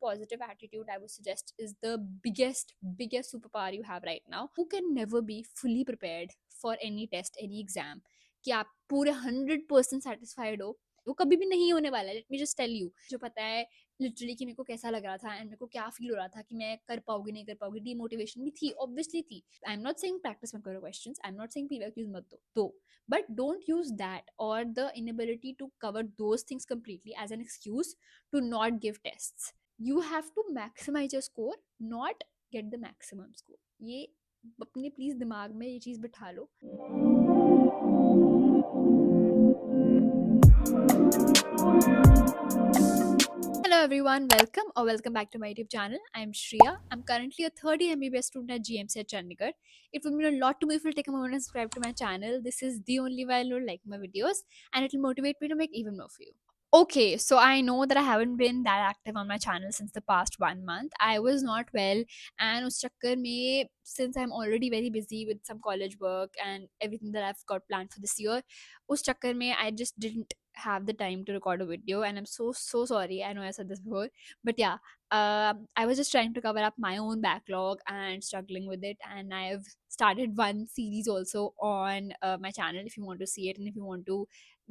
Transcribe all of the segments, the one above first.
positive attitude, I would suggest, is the biggest superpower you have right now. You can never be fully prepared for any test, any exam, कि आप पूरे 100% satisfied हो, वो कभी भी नहीं होने वाला है. Let me just tell you, जो पता है लिटरली कि मेरे को कैसा लग रहा था एंड मेरे को क्या फील हो रहा था कि मैं कर पाऊंगी नहीं कर पाऊंगी, डीमोटिवेशन भी थी, ऑब्वियसली थी. I am not saying practice मत करो questions, I am not saying PVR Qs मत दो, but don't use that or the inability to cover those things completely as an excuse to not give tests. You have to maximize your score, not get the maximum score. ये अपने please दिमाग में ये चीज बिठा लो. Hello everyone, welcome back to my YouTube channel. I'm Shreya. I'm currently a third year MBBS student at GMC at Chandigarh. It would mean a lot to me if you take a moment and subscribe to my channel. This is the only way you'll like my videos and it will motivate me to make even more for you. Okay, so I know that I haven't been that active on my channel since the past 1 month. I was not well, and us chakkar mein, since I'm already very busy with some college work and everything that I've got planned for this year, us chakkar mein I just didn't have the time to record a video, and I'm so sorry. I know I said this before, but yeah, I was just trying to cover up my own backlog and struggling with it, and I've started one series also on my channel if you want to see it and if you want to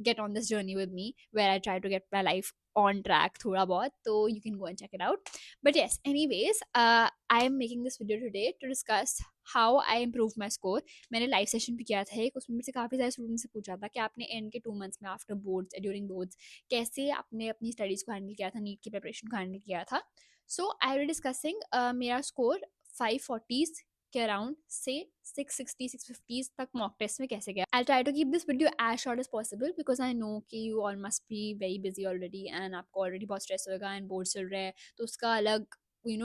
get on this journey with me where I try to get my life on track thoda bahut, so you can go and check it out. But yes, anyways, I am making this video today to discuss how I improved my score. मैंने live session भी किया था एक, उसमें मुझसे काफ़ी सारे student से पूछा था कि आपने एंड के 2 मंथ्स में आफ्टर बोर्ड्स ड्यूरिंग बोर्ड्स कैसे आपने अपनी स्टडीज़ को हैंडल किया था, नीट की प्रिपरेशन को हैंडल किया था. सो आई विल डिस्कसिंग मेरा स्कोर 540s के अराउंड से 660 650 तक मॉक टेस्ट में कैसे गया. I try to keep this video as short as possible because I know कि you all must be very busy already and आपको ऑलरेडी बहुत स्ट्रेस होगा एंड बोर्ड चल रहा है, तो उसका अलग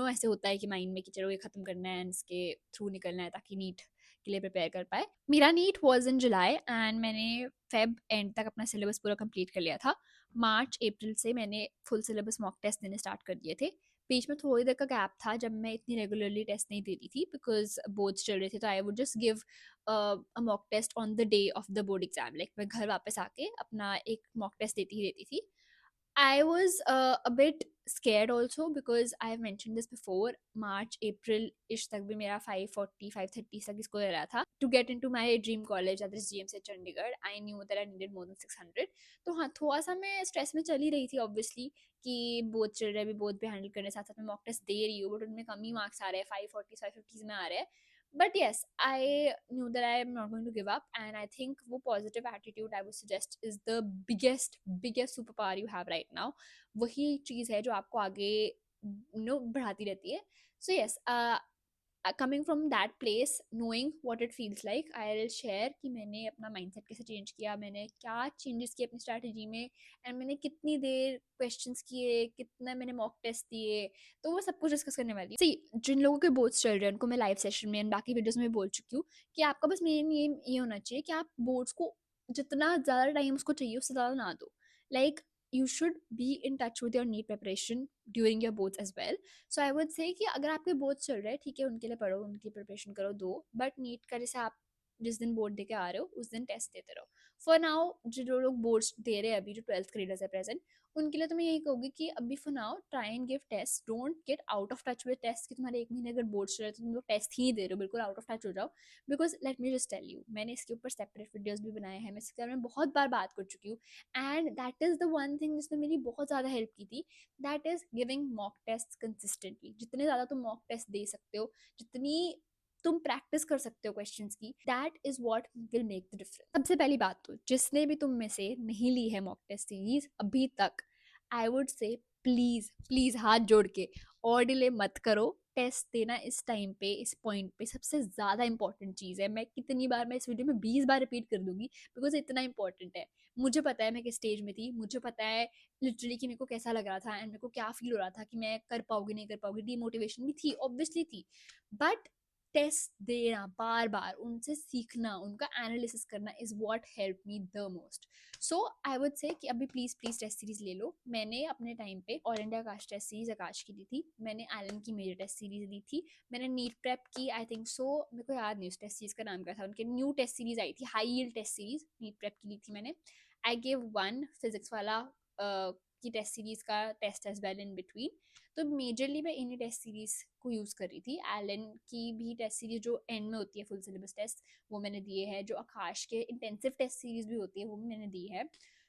ऐसे होता है कि माइंड में कि चलो ये खत्म करना है एंड इसके थ्रू निकलना है ताकि नीट के लिए प्रिपेयर कर पाए. मेरा NEET was in July and मैंने फेब एंड तक अपना सिलेबस पूरा कंप्लीट कर लिया था. मार्च अप्रैल से मैंने फुल सिलेबस मॉक टेस्ट देने स्टार्ट कर दिए थे. बीच में थोड़ी देर का गैप था जब मैं इतनी रेगुलरली टेस्ट नहीं देती थी बिकॉज बोर्ड्स चल रहे थे, तो I would just give a mock test on the day of the board exam. Like मैं घर वापस आके अपना एक मॉक टेस्ट देती ही देती थी. I was a bit scared also because I have mentioned this before. March, April ish तक भी मेरा 540, 530 तक इसको दे रहा था. To get into my dream college at this GMC Chandigarh, I knew that I needed more than 600. तो हाँ, थोड़ा सा मैं स्ट्रेस में चली रही थी obviously कि बोर्ड चल रहा है, भी बोर्ड भी हैंडल करने साथ साथ में मॉक टेस्ट दे रही हूँ, बट उनमें कम ही मार्क्स आ रहे हैं, 540 550 में आ रहे हैं. But yes, I knew that I am not going to give up, and I think वो positive attitude I would suggest is the biggest superpower you have right now. वही चीज़ है जो आपको आगे बढ़ाती रहती है. So yes, coming from that place, knowing what it feels like, I'll share कि मैंने अपना mindset कैसे change किया, मैंने क्या changes किए अपनी strategy में, and मैंने कितनी देर questions किए, कितना मैंने mock test दिए, तो वो सब कुछ डिस्कस करने वाली हूँ. See, जिन लोगों के बोर्ड्स चल रहे हैं उनको मैं लाइव सेशन में बाकी वीडियोस में बोल चुकी हूँ कि आपका बस मेन ये होना चाहिए कि आप बोर्ड्स को जितना ज़्यादा टाइम उसको चाहिए उससे ज़्यादा ना दो. Like you should be in touch with your NEET preparation during your boards as well. So I would say कि अगर आपके बोर्ड चल रहे हैं ठीक है, उनके लिए पढ़ो, उनकी प्रिपरेशन करो, दो, बट नीट का जैसे आप जिस दिन बोर्ड दे के आ रहे हो उस दिन टेस्ट देते रहो. फॉर नाउ जो लोग बोर्ड्स दे रहे हैं अभी, जो 12th ग्रेडर्स है प्रेजेंट, उनके लिए तो मैं यही कहूँगी कि अभी for now try and give test. Don't get out of touch with test कि तुम्हारे 1 महीने अगर बोर्ड चल रहे तो तुम लोग टेस्ट ही नहीं दे रहे हो, बिल्कुल आउट ऑफ टच हो जाओ. Because let me just tell you, मैंने इसके ऊपर सेपरेट वीडियोज भी बनाए हैं, मैं इसके बारे में बहुत बार बात कर चुकी हूँ, and that is the one thing जिसने मेरी बहुत ज़्यादा हेल्प की थी. That is giving mock test consistently. जितने ज़्यादा तुम मॉक टेस्ट दे सकते हो, जितनी तुम प्रैक्टिस कर सकते हो क्वेश्चंस की, that is what will make the difference. सबसे पहली बात तो जिसने भी तुम में से नहीं ली है मॉक टेस्ट सीरीज अभी तक, आई वुड से प्लीज प्लीज हाथ जोड़ के और डिले मत करो. टेस्ट देना इस टाइम पे, इस पॉइंट पे सबसे ज़्यादा इंपॉर्टेंट चीज़ है. मैं कितनी बार, मैं इस वीडियो में 20 बार रिपीट कर दूंगी बिकॉज इतना इंपॉर्टेंट है. मुझे पता है मैं किस स्टेज में थी, मुझे पता है लिटरली कि मेरे को कैसा लग रहा था एंड मेरे को क्या फील हो रहा था कि मैं कर पाऊंगी नहीं कर पाऊंगी, डीमोटिवेशन भी थी, ऑब्वियसली थी. बट टेस्ट देना, बार बार उनसे सीखना, उनका एनालिसिस करना is what help me the most. So I would से कि अभी प्लीज प्लीज टेस्ट सीरीज ले लो. मैंने अपने टाइम पे ऑल इंडिया आकाश टेस्ट सीरीज आकाश की दी थी, मैंने एलन की मेजर टेस्ट सीरीज दी थी, मैंने नीट प्रेप की, आई थिंक सो, मेरे को याद नहीं उस टेस्ट सीरीज का नाम क्या था, उनके न्यू टेस्ट सीरीज आई थी, high yield test series NEET prep की ली थी मैंने. आई गिव वन फिजिक्स वाला की टेस्ट सीरीज़ का test as well in between. तो मेजरली मैं इन्हीं टेस्ट सीरीज़ को यूज़ कर रही थी। एलन की भी टेस्ट सीरीज़ जो एंड में होती है फुल सिलेबस टेस्ट, वो मैंने दिए हैं। जो आकाश के इंटेंसिव टेस्ट सीरीज़ भी होती है वो भी मैंने दी है।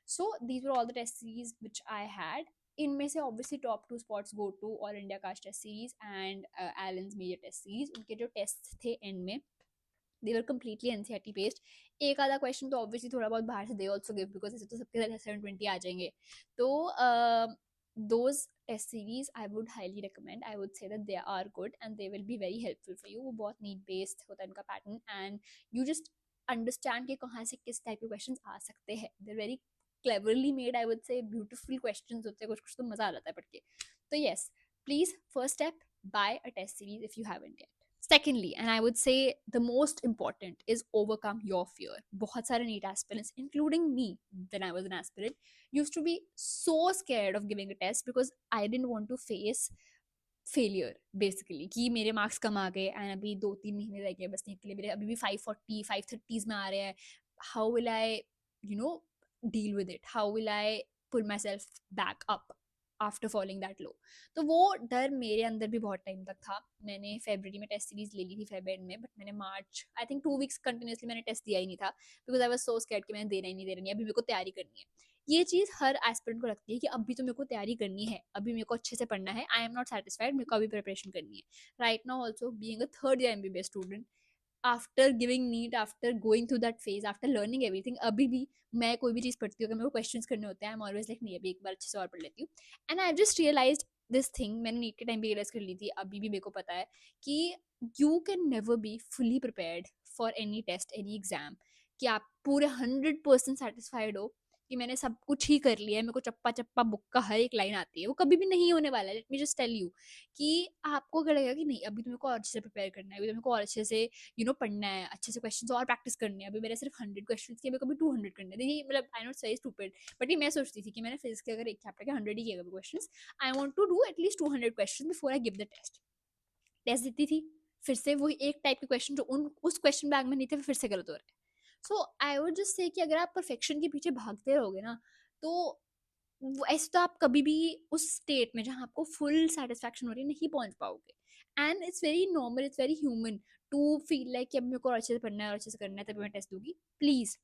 So these were all the test series which I had. इनमें से obviously top 2 spots go to all India Aakash test series and Allen's major test series. उनके जो टेस्ट थे एंड में, they were completely NCERT based. एक आधा क्वेश्चन तो obviously थोड़ा बहुत बाहर से दे ऑल्सो गिव, बिकॉज ऐसे तो सबके साथ 720 आ जाएंगे। तो those test series I would highly recommend. I would say that they are good and they will be very helpful for you. वो बहुत नीड बेस्ड होता है उनका pattern, and you just understand कि कहाँ से किस टाइप के क्वेश्चंस आ सकते हैं। They very cleverly made, I would say beautiful questions होते हैं, कुछ कुछ तो मजा आ जाता है पढ़ के। तो yes, please first step, buy a test series if you haven't yet. Secondly, and I would say the most important, is overcome your fear. बहुत सारे NEET aspirants, including me when I was an aspirant, used to be so scared of giving a test because I didn't want to face failure basically, कि मेरे marks कम आ गए and अभी 2-3 महीने रह गए बस नीट के लिए, मेरे अभी भी 540 530 में आ रहे हैं। How will I deal with it, how will I pull myself back up after falling that low. तो वो डर मेरे अंदर भी बहुत टाइम तक था। मैंने फरवरी में टेस्ट सीरीज ले ली थी फेब एंड में, बट मैंने मार्च आई थिंक 2 वीक्स कंटिन्यूसली मैंने टेस्ट दिया ही नहीं था, because I was so scared कि मैंने देना ही नहीं, देना नहीं, अभी मेरे को तैयारी करनी है। ये चीज़ हर एस्पिरेंट को लगती है कि अभी तो मेरे को तैयारी करनी है, अभी मेरे को अच्छे से पढ़ना है, आई एम नॉट सेटिस्फाइड, मेरे को अभी प्रिपरेशन करनी है। Right now also being a third year MBBS student, after giving NEET, after going through that phase, after learning everything, अभी भी मैं कोई भी चीज़ पढ़ती हूँ, अगर मेरे को क्वेश्चंस करने होते हैं, आई एम ऑलवेज लाइक नहीं अभी एक बार अच्छे से और पढ़ लेती हूँ। And I just realised this thing, मैंने नीट के टाइम भी रियलाइज कर ली थी, अभी भी मेरे को पता है कि you can never be fully prepared for any test, any exam, कि आप पूरे 100% सेटिस्फाइड हो कि मैंने सब कुछ ही कर लिया है, मेरे को चप्पा चप्पा बुक का हर एक लाइन आती है, वो कभी भी नहीं होने वाला है। Let me just tell you कि आपको अगर लगेगा कि नहीं अभी तो मेरे को और अच्छे से प्रिपेयर करना है, अभी तो मेरे को और अच्छे से पढ़ना है, अच्छे से क्वेश्चंस और प्रैक्टिस करनी है, अभी मेरे सिर्फ 100 क्वेश्चंस के, मेरे को भी 200 करने हैं। देखिए मतलब आई नॉट से स्टूपिड, बट ये मैं सोचती थी कि मैंने फिजिक्स के अगर एक चैप्टर के 100 ही किए questions, I want to do at least 200 questions before I give the test. Test देती थी, फिर से वही एक टाइप के क्वेश्चन जो उस क्वेश्चन बैग में नहीं थे फिर से गलत हो रहे हैं। सो आई वुड जस्ट से कि अगर आप परफेक्शन के पीछे भागते रहोगे ना, तो ऐसे तो आप कभी भी उस स्टेट में जहाँ आपको फुल सेटिस्फैक्शन हो रही है नहीं पहुंच पाओगे। And it's very normal, it's very human to feel like कि अब मेरे को और अच्छे से पढ़ना है और अच्छे से करना है तभी मैं टेस्ट दूंगी। प्लीज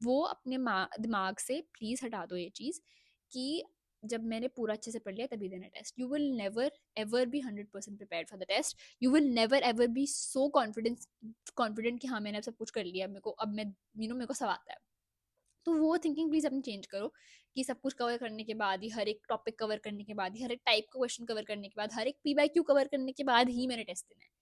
वो अपने दिमाग से प्लीज हटा दो ये चीज कि जब मैंने पूरा अच्छे से पढ़ लिया तभी देना test. You will never ever be 100% prepared for the test. You will never ever be so confident कि हाँ मैंने अब सब कुछ कर लिया, मेरे को अब मैं मेरे को सब आता है। तो वो थिंकिंग प्लीज अपनी चेंज करो कि सब कुछ कवर करने के बाद ही, हर एक टॉपिक कवर करने के बाद ही, हर एक टाइप का क्वेश्चन कवर करने के बाद, हर एक पीवाईक्यू कवर करने के बाद ही मैंने टेस्ट देना है।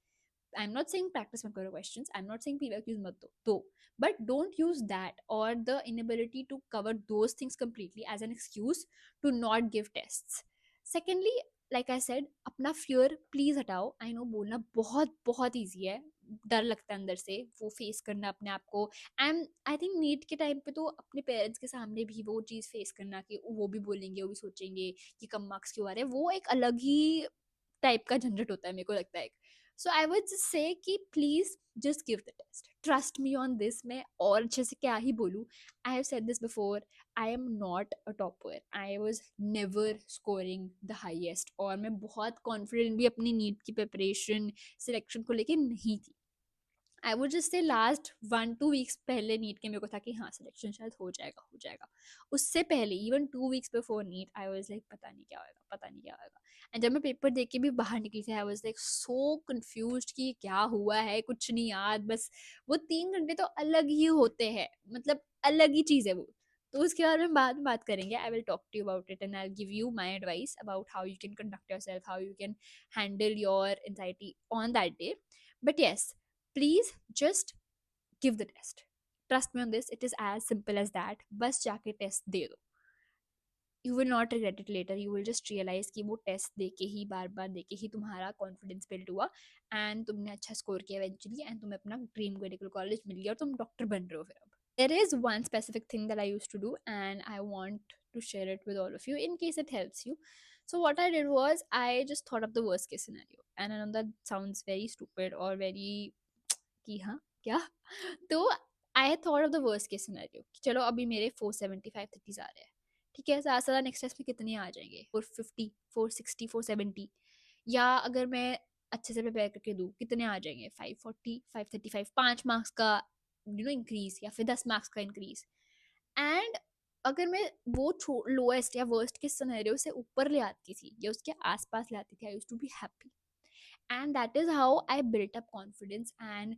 I'm not saying practice मत करो questions. I'm not saying PYQs मत दो, but don't use that or the inability to cover those things completely as an excuse to not give tests. Secondly, like I said, अपना fear please हटाओ। I know बोलना बहुत बहुत easy है, डर लगता है अंदर से वो फेस करना अपने आप को। एंड आई थिंक नीट के टाइम पे तो अपने पेरेंट्स के सामने भी वो चीज़ फेस करना कि वो भी बोलेंगे, वो भी सोचेंगे कि कम मार्क्स क्यों आ रहे हैं, वो एक अलग ही टाइप का झंझट होता है मेरे को लगता है। सो आई वुड जस्ट से कि please just give the test, trust me on this. मैं और अच्छे से क्या ही बोलूँ, I have said this before, I am not a topper, I was never scoring the highest, और मैं बहुत कॉन्फिडेंट भी अपनी नीट की प्रिपरेशन सिलेक्शन को लेके नहीं थी। आई वुड जस्ट से लास्ट 1-2 वीक्स पहले नीट के मेरे को था कि हाँ सिलेक्शन शायद हो जाएगा हो जाएगा। उससे पहले even 2 weeks before NEET I was like पता नहीं क्या होगा, पता नहीं क्या होगा। एंड जब मैं पेपर देख के भी बाहर निकली थी आई वाज लाइक सो कंफ्यूज्ड कि क्या हुआ है, कुछ नहीं याद। बस वो 3 घंटे तो अलग ही होते हैं, मतलब अलग ही चीज़ है वो। तो उसके बारे में बाद में बात करेंगे। I will talk to you about it and I give you my advice about how you can conduct yourself, how you can handle your anxiety on that day. But yes, please just give the test. Trust me on this, it is as simple as that. बस जाके test दे दो, you will not regret it later. You will just realise कि वो test दे के ही, बार बार दे के ही तुम्हारा confidence build हुआ एंड तुमने अच्छा स्कोर किया इवेंचुअली एंड तुम्हें अपना ड्रीम मेडिकल कॉलेज मिल गया और तुम डॉक्टर बन रहे हो फिर अब। There is one specific thing that I used to do and I want to share it with all of you in case it helps you. So what I did was I just thought of the worst case scenario, and I know that sounds very stupid or very कि हाँ क्या, तो I thought of the worst case scenario कि चलो अभी मेरे 475 30 आ रहे हैं, ठीक है, ज़्यादा से ज़्यादा नेक्स्ट टेस्ट में कितने आ जाएंगे, 450, 460, 470, या अगर मैं अच्छे से प्रिपेयर करके दूँ कितने आ जाएंगे, 540, 535, 5 मार्क्स का इंक्रीज, या फिर 10 मार्क्स का इंक्रीज। एंड अगर मैं वो लोएस्ट या वर्स्ट के सिनेरियो से ऊपर ले आती थी या उसके आसपास ले आती थी, I used to be happy. And that is how I built up confidence and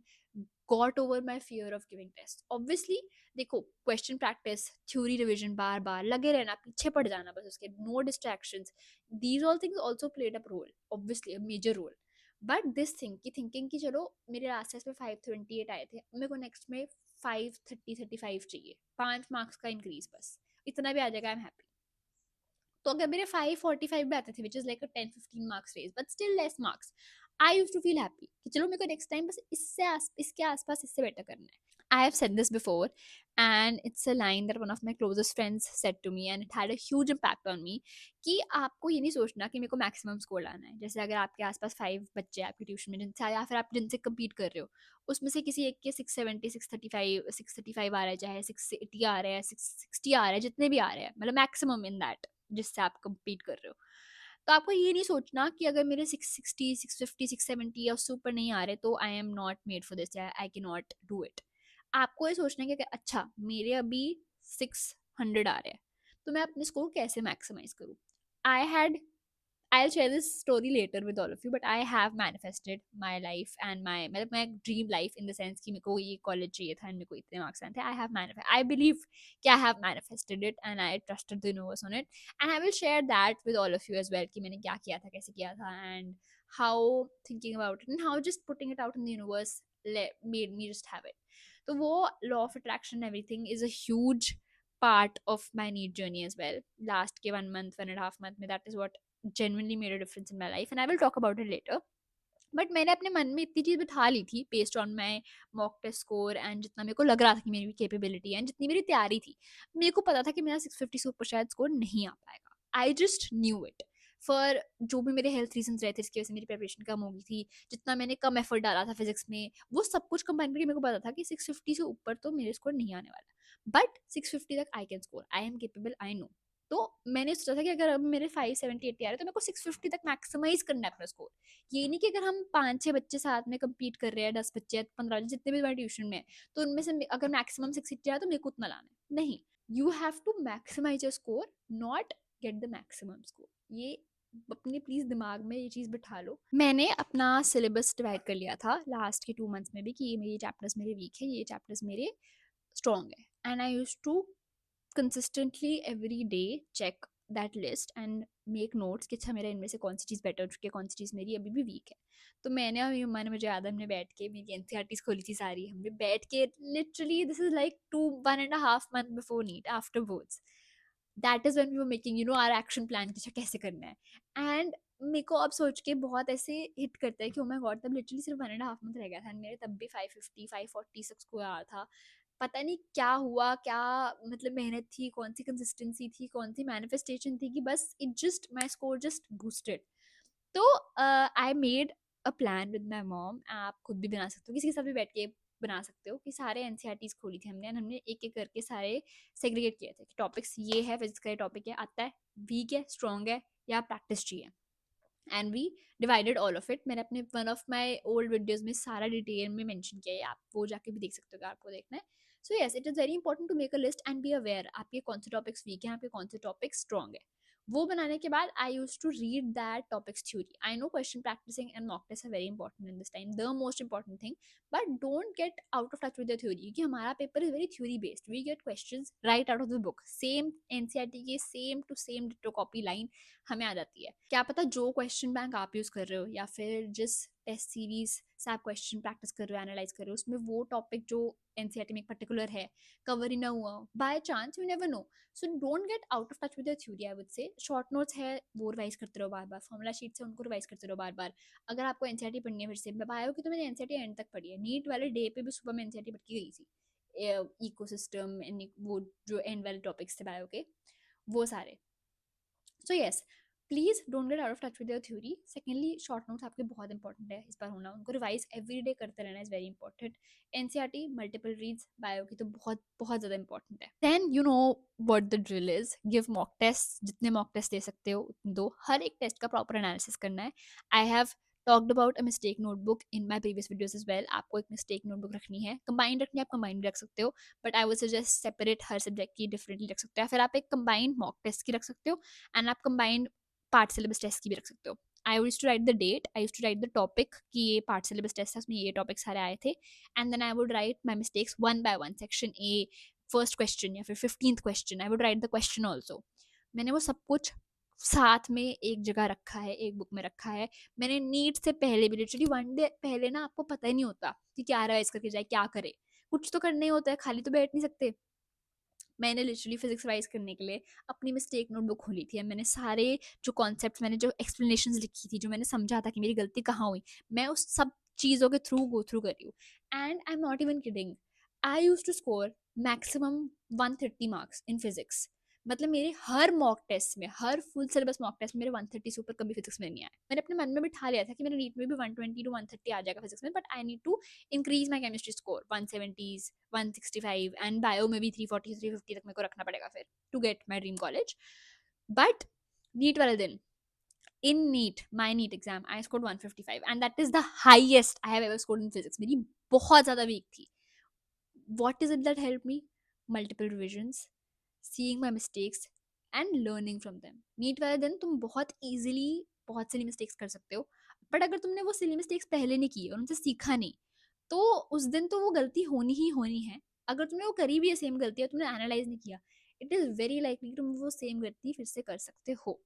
got over my fear of giving tests. Obviously, देखो, क्वेश्चन प्रैक्टिस, थ्योरी रिविजन, बार बार लगे रहना, पीछे पड़ जाना बस उसके, no distractions, these all things also played a role, obviously a major role. But this thing की थिंकिंग कि चलो मेरे लास्ट टेस्ट में 528 आए थे, मेरे को नेक्स्ट में 530, 35 चाहिए, 5 मार्क्स का इंक्रीज, बस इतना भी आ जाएगा, आई एम हैप्पी। तो अगर मेरे 545 भी आते थे, which is like a 10-15 marks race, but still less marks, I use to feel happy कि चलो मेरे को नेक्स्ट टाइम बस इसके आसपास इससे बेटर करना है। I have said this before, and it's a line that one of my closest friends said to me, and it had a huge impact on me. कि आपको ये नहीं सोचना कि मेरे को मैक्सिमम स्कोर लाना है। जैसे अगर आपके आसपास 5 बच्चे आपके ट्यूशन में जिनसे, या फिर आप जिनसे कम्पीट कर रहे हो, उसमें से किसी एक के 670, 635 आ रहा है, चाहे 680 आ रहा है, 660 आ रहा है, जितने भी आ रहे हैं, मतलब मैक्सिमम इन दैट जिससे आप कम्पीट कर रहे हो। तो आपको ये नहीं सोचना कि अगर मेरे 660, 650, 670 या उससे ऊपर नहीं आ रहे तो I am not made for this, I can not do it. आपको ये सोचना है कि अच्छा मेरे अभी 600 आ रहे हैं, तो मैं अपने स्कोर कैसे मैक्सिमाइज करूँ। I had I'll share this story later with all of you, but I have manifested my life and my dream life, in the sense कि मेरे को ये college चाहिए था and मेरे को इतने marks आए थे. I believe कि I have manifested it and I trusted the universe on it, and I will share that with all of you as well कि मैंने क्या किया था, कैसे किया था, and how thinking about it and how just putting it out in the universe made me just have it. तो वो law of attraction and everything is a huge part of my need journey as well. Last के 1 month, 1.5 month में, that is what genuinely made a difference in my life, and I will talk about it later. But मैंने अपने मन में इतनी चीज़ बिठा ली थी based on my mock test score, and जितना मेरे को लग रहा था कि मेरी कैपेबिलिटी है, एंड जितनी मेरी तैयारी थी, मेरे को पता था कि मेरा 650 से ऊपर शायद स्कोर नहीं आ पाएगा। आई जस्ट न्यू इट। फॉर जो भी मेरे हेल्थ रीजन रहे थे, इसकी वजह से मेरी प्रिपरेशन कम हो गई थी, जितना मैंने कम एफर्ट डाला था फिजिक्स में, वो सब कुछ कंबाइन करके मेरे को पता था कि 650 से ऊपर तो मेरे स्कोर नहीं आने वाला, बट 650 तक I can score, I am capable, I know. तो मैंने सोचा था कि अगर अब मेरे 570-80 आ रहे हैं तो मेरे को 650 तक मैक्सिमाइज करना है अपना स्कोर। ये नहीं कि अगर हम 5-6 बच्चे साथ में कम्पीट कर रहे हैं, 10 बच्चे, 15, जितने भी हमारे ट्यूशन में, तो उनमें से अगर मैक्सिमम 680 आया तो मेरे को उतना लाना है, नहीं। You have to maximise your score, not get the maximum score. ये अपने प्लीज दिमाग में ये चीज बिठा लो। मैंने अपना सिलेबस डिवाइड कर लिया था लास्ट के 2 मंथ्स में भी कि ये चैप्टर्स मेरे वीक है, ये चैप्टर्स मेरे स्ट्रॉन्ग है, and I use to consistently every day check that list and make notes कि अच्छा मेरा इनमें से कौन सी चीज़ बेटर हो चुकी है, कौन सी चीज़ मेरी अभी भी वीक है। तो मैंने अभी मैंने मुझे याद है, हमने बैठ के मेरी एनसीईआरटीज खोली थी सारी, हमने बैठ के literally this is like 1.5 month before NEET, after boards, that is when we were making our action plan कि कैसे करना है। एंड मेरे को अब सोच के बहुत ऐसे हिट करता है कि ओ माय गॉड, तब लिटरली सिर्फ 1.5 मंथ रह गया था, मेरे तब भी 550, 546 को आ था। पता नहीं क्या हुआ, क्या मतलब मेहनत थी, कौन सी कंसिस्टेंसी थी, कौन सी मैनिफेस्टेशन थी कि बस it just my score just boosted. तो I made a plan with my mom, आप खुद भी बना सकते हो, किसी के साथ भी बैठ के बना सकते हो, कि सारे एनसीईआरटीज खोली थी हमने, हमने एक एक करके सारे सेग्रीगेट किए थे कि टॉपिक्स ये है, फिजिक्स का टॉपिक है, आता है, वीक है, स्ट्रॉन्ग है, या प्रैक्टिस चाहिए, and we divided all of it. मैंने अपने one of my old videos में सारा डिटेल में मेंशन किया है, आप वो जाके भी देख सकते हो अगर आपको देखना है। So yes, it is very important to make a list and be aware आपके कौन से टॉपिक्स वीक हैं, आपके कौन से टॉपिक्स स्ट्रॉन्ग है। वो बनाने के बाद I use to read that topics theory. I know question practising and mock test are very important in this time, the most important thing, but don't get out of touch with the theory, क्योंकि हमारा paper is very theory based, we get questions right out of the book, same NCERT की same to same ditto copy line हमें आ जाती है। क्या पता जो क्वेश्चन बैंक आप यूज़ कर रहे हो, या फिर जिस टेस्ट सीरीज से आप क्वेश्चन प्रैक्टिस कर रहे हो, एनालाइज कर रहे हो, उसमें वो टॉपिक जो एनसीईआरटी में एक पर्टिकुलर है कवर ही ना हुआ, by chance, you never know. So don't get out of touch with the theory, I would से। शॉर्ट नोट्स है वो रिवाइज करते रहो बार बार, फॉर्मुला शीट्स है उनको रिवाइज करते रहो बार बार। अगर आपको एनसीईआरटी पढ़नी है, फिर से बायो की, तो मैंने एनसीईआरटी एंड तक पढ़ी है, नीट वाले डे पे भी सुबह में एनसीईआरटी पढ़ के गई थी, इकोसिस्टम, वो जो एंड वाले टॉपिक्स थे बायो के, वो सारे। So yes, please don't get out of touch with your theory. Secondly, short notes आपके बहुत इंपॉर्टेंट है इस बार होना, उनको रिवाइज एवरी डे करते रहना is very important. NCERT multiple reads bio की तो बहुत बहुत ज्यादा इंपॉर्टेंट है। Then you know what the drill is, give mock test, जितने मॉक टेस्ट दे सकते हो उतने दो, हर एक टेस्ट का प्रॉपर एनालिसिस करना है। I have talked about a mistake notebook in my previous videos is well. आपको एक मिस्टेक नोटबुक रखनी है, कंबाइंड रखनी है, आप कंबाइंड रख सकते हो, but I would suggest separate her subject की डिफरेंटली रख सकते हो। फिर आप एक कंबाइंड मॉक टेस्ट की रख सकते हो, एंड आप कंबाइंड पार्ट सिलेबस टेस्ट की भी रख सकते हो। I use to write the date, I use to write the topic कि ये पार्ट सिलेबस टेस्ट है, उसमें ये टॉपिक सारे आए थे, and then I would write my mistakes one by one, section A first question या फिर 15th क्वेश्चन, I would write the question also. मैंने वो सब कुछ साथ में एक जगह रखा है, एक बुक में रखा है। मैंने नीट से पहले भी, लिटरली वन डे पहले ना, आपको पता ही नहीं होता कि क्या रिवाइज करके जाए, क्या करे, कुछ तो करना ही होता है, खाली तो बैठ नहीं सकते। मैंने लिटरली फिजिक्स रिवाइज करने के लिए अपनी मिस्टेक नोटबुक खोली थी, मैंने सारे जो कॉन्सेप्ट, मैंने जो एक्सप्लेनेशन लिखी थी, जो मैंने समझा था कि मेरी गलती कहाँ हुई, मैं उस सब चीज़ों के थ्रू गो थ्रू कर रही हूँ। And I am not even kidding, I use to score maximum 130 marks in physics. मतलब मेरे हर मॉक टेस्ट में, हर फुल सिलेबस मॉक टेस्ट में मेरे 130 से ऊपर कभी फिजिक्स में नहीं आया। मैंने अपने मन में बिठा लिया था कि मेरे नीट में भी 120 to 130 आ जाएगा फिजिक्स में, but I need to increase my chemistry score 170s 165, and bio में भी 340 350 तक मेरे को रखना पड़ेगा फिर to get my dream college. But NEET वाले दिन, in NEET, my NEET exam, I scored 155, and that is the highest I have ever scored in physics. मेरी बहुत ज़्यादा वीक थी। What is it that helped me? Multiple revisions, seeing my mistakes, and learning from them. NEET वाले दिन तुम बहुत easily बहुत सारी मिस्टेक्स कर सकते हो, बट अगर तुमने वो सिली मिस्टेक्स पहले नहीं की और उनसे सीखा नहीं, तो उस दिन तो वो गलती होनी ही होनी है। अगर तुमने वो करी भी है सेम गलती है, तुमने एनालाइज नहीं किया, इट इज़ वेरी लाइकली तुम वो सेम गलती फिर से कर सकते हो।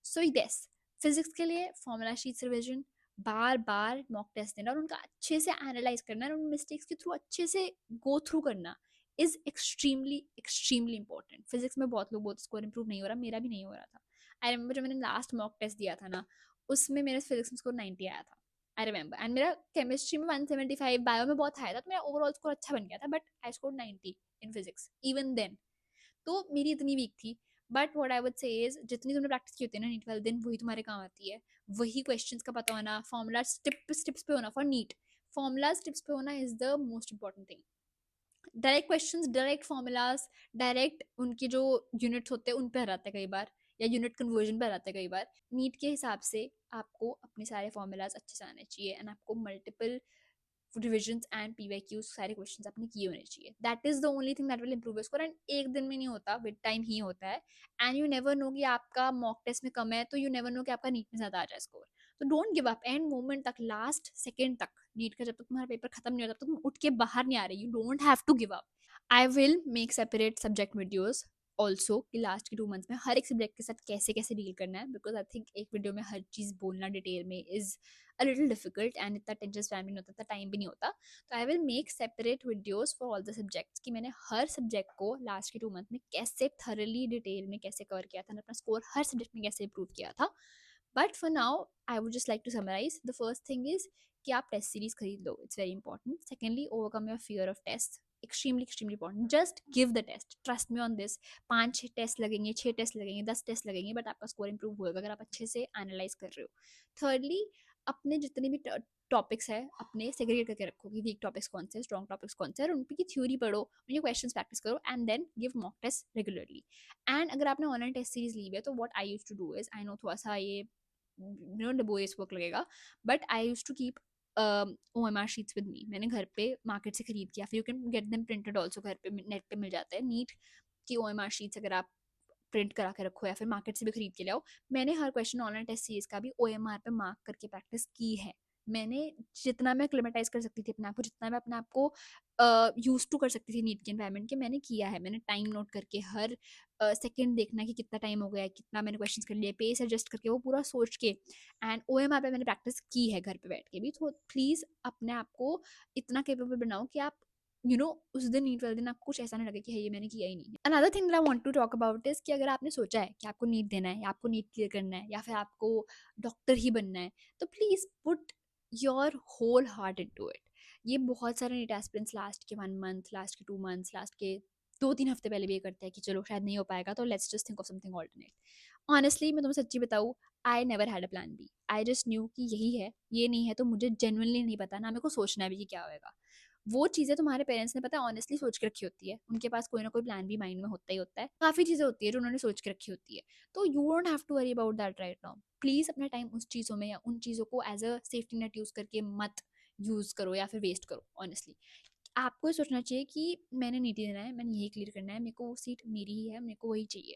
सो यस, फिजिक्स के लिए फॉर्मूला शीट्स रिविजन, बार बार मॉक टेस्ट देना और उनका अच्छे से एनालाइज करना और उन मिस्टेक्स के थ्रू अच्छे से गो थ्रू करना is extremely extremely important. Physics में बहुत लोग बहुत स्कोर इंप्रूव नहीं हो रहा, मेरा भी नहीं हो रहा था। आई रिमेंबर जब मैंने लास्ट मॉक टेस्ट दिया था ना, उसमें मेरे फिजिक्स में स्कोर 90 आया था। आई रिमेंबर, एंड मेरा केमिस्ट्री में 175, बायो में बहुत हाई था, तो मेरा ओवरऑल स्कोर अच्छा बन गया था, but I score 90 in physics even then. तो मेरी इतनी वीक थी। But what I would say is, जितनी तुमने प्रैक्टिस की होती है ना नीट वाले दिन, वही तुम्हारे काम आती है। वही क्वेश्चंस का पता होना, फॉर्मूला स्टिप्स पे होना फॉर नीट, फॉर्मूला स्टिप्स पे होना is the most important thing. Direct questions, direct formulas, direct उनके जो यूनिट्स होते हैं उन पे हराते हैं कई बार, या यूनिट कन्वर्जन पे हराते हैं कई बार। नीट के हिसाब से आपको अपने सारे फॉर्मूलाज अच्छे से आने चाहिए, एंड आपको मल्टीपल रिविजन्स एंड पीवाईक्यूज सारे क्वेश्चंस आपने किए होने चाहिए। That is the only thing that will improve your score, and एक दिन में नहीं होता, विद टाइम ही होता है। एंड यू नेवर नो कि आपका मॉक टेस्ट में कम है, तो यू नेवर नो कि आपका नीट में ज्यादा आ जाए स्कोर। तो don't give up, end moment तक, लास्ट सेकेंड तक नीट का, जब तक तुम्हारा पेपर खत्म नहीं होता, तब तक तुम उठ के बाहर नहीं आ रही, you don't have to give up. I will make separate subject videos also, कि लास्ट के 2 मंथ्स में हर एक सब्जेक्ट के साथ कैसे कैसे डील करना है, बिकॉज आई थिंक एक वीडियो में हर चीज़ बोलना डिटेल में is a little difficult, and इतना टेंशन स्पैन भी नहीं होता, इतना टाइम भी नहीं होता। तो आई will make separate videos for all the subjects, कि मैंने हर सब्जेक्ट को लास्ट के 2 मंथ में कैसे थरली डिटेल में कैसे कवर किया था, अपना स्कोर हर सब्जेक्ट में कैसे इंप्रूव किया था। But for now I would just like to summarise, the first thing is कि आप टेस्ट सीरीज खरीद लो, it's very important. Secondly, overcome your fear of test, extremely extremely important. Just give the test, trust me on this. 5-6 test लगेंगे, 6 test लगेंगे, 10 test लगेंगे, but आपका score improve होगा अगर आप अच्छे से एनालाइज कर रहे हो। थर्डली, अपने जितने भी टॉपिक्स है अपने सेग्रीगेट करके रखो, कि वीक टॉपिक्स कौन से, स्ट्रॉन्ग टॉपिक्स कौन से, और उन की थ्योरी पढ़ो, उनके क्वेश्चंस प्रैक्टिस करो, and then give mock test regularly. And अगर आपने ऑनलाइन टेस्ट सीरीज ली है, तो what I use to do is, I know थोड़ा सा ये laborious वर्क लगेगा, but I use to keep OMR sheets with me. मैंने घर पे मार्केट से खरीद किया, फिर you can get them printed also, घर पे नेट पे मिल जाता है नीट की OMR शीट्स, अगर आप प्रिंट करा के रखो या फिर मार्केट से भी खरीद के ले आओ। मैंने हर क्वेश्चन ऑनलाइन टेस्ट सीरीज का भी OMR पे मार्क करके प्रैक्टिस की है। मैंने जितना मैं क्लेमेटाइज कर सकती थी अपने आप को, जितना मैं अपने आप को यूज टू कर सकती थी नीट के एनवायरनमेंट के, मैंने किया है। मैंने टाइम नोट करके हर सेकंड देखना कि कितना टाइम हो गया, कितना मैंने क्वेश्चंस कर लिए, पेस एडजस्ट करके वो पूरा सोच के, एंड OMR पे मैंने प्रैक्टिस की है घर पे बैठ के भी। तो प्लीज़ अपने आप को इतना केपेबल बनाओ कि आप उस दिन नीट वाले दिन आपको कुछ ऐसा नहीं लगे कि है ये मैंने किया ही नहीं। Another thing that I want to talk about is कि अगर आपने सोचा है कि आपको नीट देना है, या आपको नीट क्लियर करना है, या फिर आपको डॉक्टर ही बनना है, तो please put your whole heart into it. ये बहुत सारे नीट एस्पिरेंट्स लास्ट के 1 मंथ, लास्ट के 2 मंथ्स, लास्ट के 2-3 हफ्ते पहले भी ये करते हैं कि चलो शायद नहीं हो पाएगा, तो let's just think of something alternate. Honestly मैं तुम्हें सच्ची बताऊँ, I never had a plan B. I just knew कि यही है, ये नहीं है तो मुझे जेन्युइनली नहीं पता, ना मेरे को सोचना भी कि क्या होएगा। वो चीज़ें तुम्हारे पेरेंट्स ने पता है ऑनेस्टली सोच के रखी होती है। उनके पास कोई ना कोई प्लान भी माइंड में होता ही होता है। काफ़ी चीज़ें होती है जो उन्होंने सोच के रखी होती है। तो you don't have to worry about that right now. Please अपना टाइम उस चीज़ों में या उन चीज़ों को as a safety net use करके मत यूज़ करो या फिर वेस्ट करो ऑनेस्टली। आपको ये सोचना चाहिए कि मैंने नीट देना है, मैंने यही क्लियर करना है, मेरे को वो सीट मेरी ही है, मेरे को वही चाहिए।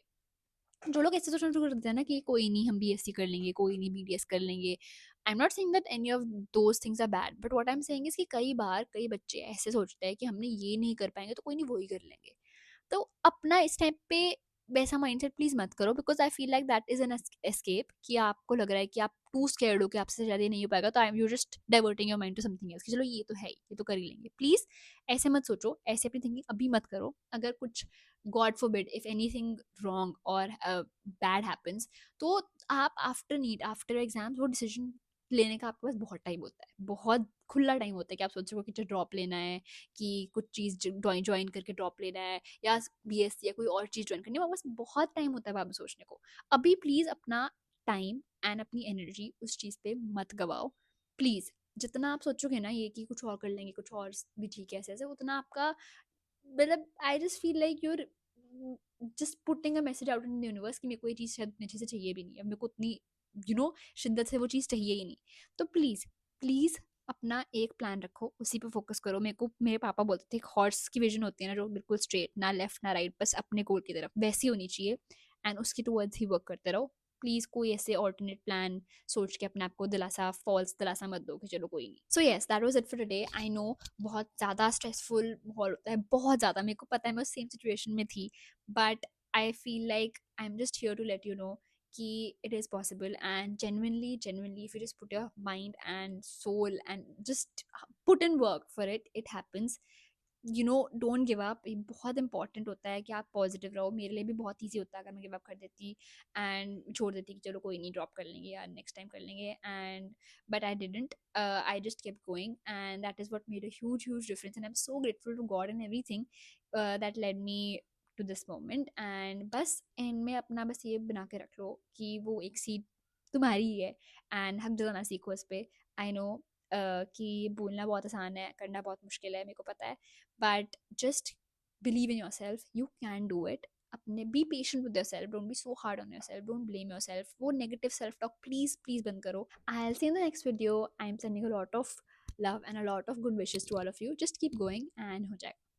जो लोग ऐसे सोचना शुरू कर देते हैं ना कि कोई नहीं हम बीएससी कर लेंगे, कोई नहीं बीडीएस कर लेंगे। I am not saying that any of those things are bad, but what I am saying is कि कई बार कई बच्चे ऐसे सोचते हैं कि हमने ये नहीं कर पाएंगे तो कोई नहीं वो ही कर लेंगे। तो अपना इस टाइम पे वैसा माइंडसेट प्लीज मत करो, because I feel like that is an escape कि आपको लग रहा है कि आप टू स्केर्ड हो कि आपसे ज्यादा नहीं हो पाएगा, तो I am you just diverting your mind to something else कि चलो ये तो है ही, ये तो कर ही लेंगे। प्लीज ऐसे मत सोचो, ऐसे अपनी थिंकिंग अभी मत करो। अगर कुछ God forbid if anything wrong और बैड हैपेंस, तो आप आफ्टर नीट आफ्टर एग्जाम्स वो डिसीजन लेने का आपके पास बहुत टाइम होता है, बहुत खुला टाइम होता है कि आप सोच सको कि ड्रॉप लेना है, कि कुछ चीज़ ज्वाइन करके ड्रॉप लेना है, या बीएससी या कोई और चीज़ ज्वाइन करनी है। मेरे पास बहुत टाइम होता है बाद में सोचने को। अभी प्लीज़ अपना टाइम एंड अपनी एनर्जी उस चीज़ पे मत गवाओ प्लीज़। जितना आप सोचोगे ना ये कि कुछ और कर लेंगे, कुछ और भी ठीक है ऐसे ऐसे, उतना आपका मतलब I just feel like you're just putting a message out in the universe कि मेरे को ये चीज़ शायद अच्छे से चाहिए भी नहीं, अब मेरे को उतनी शिद्दत से वो चीज़ चाहिए ही नहीं। तो प्लीज़ प्लीज़ अपना एक प्लान रखो, उसी पे फोकस करो। मेरे को मेरे पापा बोलते थे एक हॉर्स की विजन होती है ना जो बिल्कुल स्ट्रेट, ना लेफ्ट ना राइट, बस अपने गोल की तरफ, वैसी होनी चाहिए। एंड उसकी टूवर्ड्स ही वर्क करते रहो। प्लीज़ कोई ऐसे ऑल्टरनेट प्लान सोच के अपने आप को दिलासा, फॉल्स दिलासा मत दो कि चलो कोई नहीं। So yes that was it for today. I know बहुत ज़्यादा स्ट्रेसफुल माहौल होता है, बहुत ज़्यादा, मेरे को पता है मैं उस सेम सिचुएशन में थी, but I feel like I am just here to let you know कि it is possible, and genuinely if you just put your mind and soul and just put in work for it, it happens. Don't give up. ये बहुत important होता है कि आप positive रहो। मेरे लिए भी बहुत ईजी होता है अगर मैं गिव अप कर देती एंड छोड़ देती कि चलो कोई नहीं, ड्रॉप कर लेंगे या नेक्स्ट टाइम कर लेंगे, and but I didn't. I just kept going and that is what made a huge difference, and I am so grateful to God and everything that led me to this moment. And बस end में अपना बस ये बना के रख लो कि वो एक सीट तुम्हारी ही है, एंड हक जताना सीखो इस पे। आई नो कि बोलना बहुत आसान है, करना बहुत मुश्किल है, मेरे को पता है, but just believe in yourself, you can do it. अपने be patient with yourself, don't be so hard on yourself, don't blame yourself. वो negative self talk please please बंद करो। I will see in the next video. I am sending a lot of love and a lot of good wishes to all of you. Just keep going and हो जाएगा।